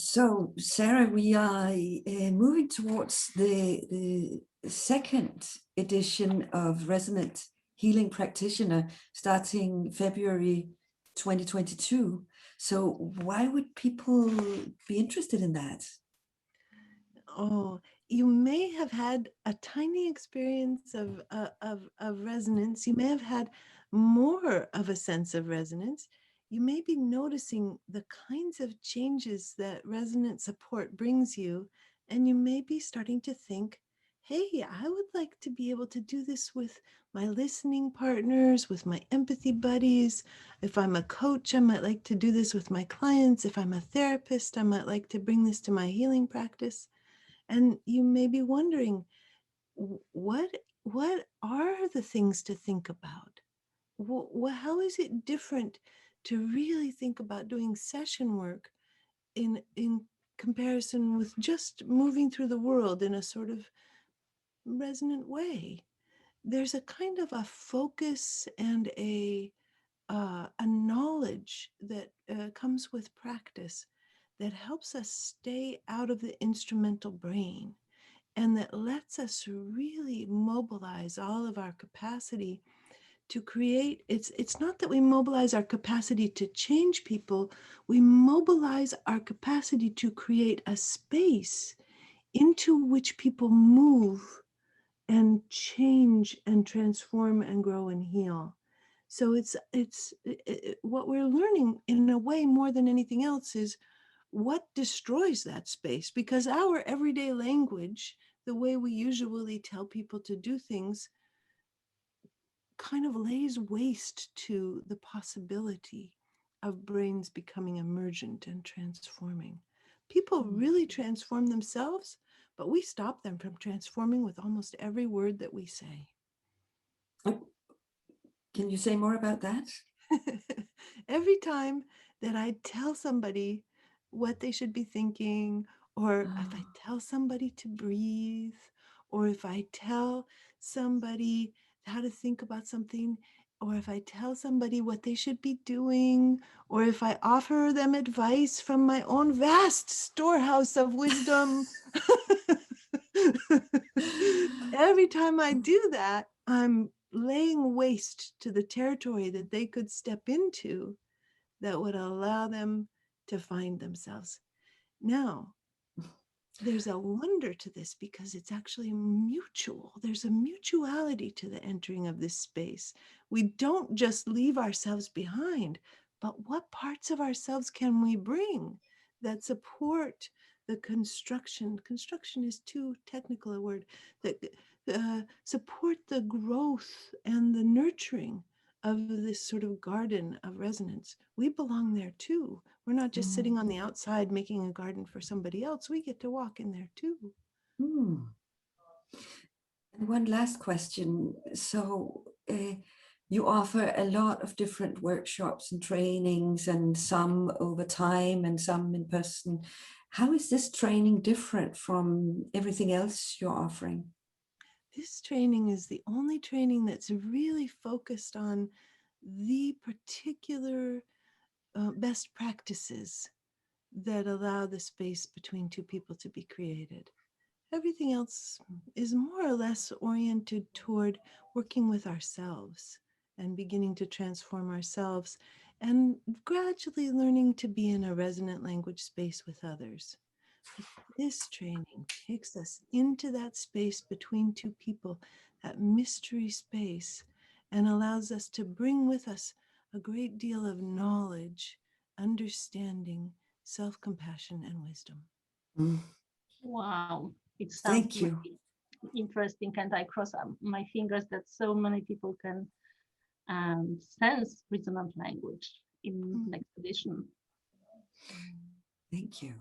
So, Sarah, we are moving towards the second edition of Resonant Healing Practitioner starting February 2022. So why would people be interested in that? Oh, you may have had a tiny experience of resonance. You may have had more of a sense of resonance. You may be noticing the kinds of changes that resonant support brings you, and you may be starting to think, hey, I would like to be able to do this with my listening partners, with my empathy buddies. If I'm a coach, I might like to do this with my clients. If I'm a therapist, I might like to bring this to my healing practice. And you may be wondering, what are the things to think about? How is it different to really think about doing session work in comparison with just moving through the world in a sort of resonant way? There's a kind of a focus and a knowledge that comes with practice that helps us stay out of the instrumental brain, and that lets us really mobilize all of our capacity to create. It's not that we mobilize our capacity to change people, we mobilize our capacity to create a space into which people move and change and transform and grow and heal. So what we're learning in a way more than anything else is what destroys that space, because our everyday language, the way we usually tell people to do things, kind of lays waste to the possibility of brains becoming emergent and transforming. People really transform themselves, but we stop them from transforming with almost every word that we say. Can you say more about that? Every time that I tell somebody what they should be thinking, or if I tell somebody to breathe, or if I tell somebody how to think about something, or if I tell somebody what they should be doing, or if I offer them advice from my own vast storehouse of wisdom, every time I do that, I'm laying waste to the territory that they could step into that would allow them to find themselves. Now, there's a wonder to this because it's actually mutual. There's a mutuality to the entering of this space. We don't just leave ourselves behind, but what parts of ourselves can we bring that support the construction? Construction is too technical a word. That support the growth and the nurturing of this sort of garden of resonance. We belong there too. We're not just sitting on the outside making a garden for somebody else. We get to walk in there too. And one last question. So you offer a lot of different workshops and trainings, and some over time and some in person. How is this training different from everything else you're offering? This training is the only training that's really focused on the particular best practices that allow the space between two people to be created. Everything else is more or less oriented toward working with ourselves and beginning to transform ourselves and gradually learning to be in a resonant language space with others. But this training takes us into that space between two people, that mystery space, and allows us to bring with us a great deal of knowledge, understanding, self-compassion, and wisdom. Wow, it sounds Thank you. really interesting, and I cross my fingers that so many people can sense resonant language in next edition. Thank you.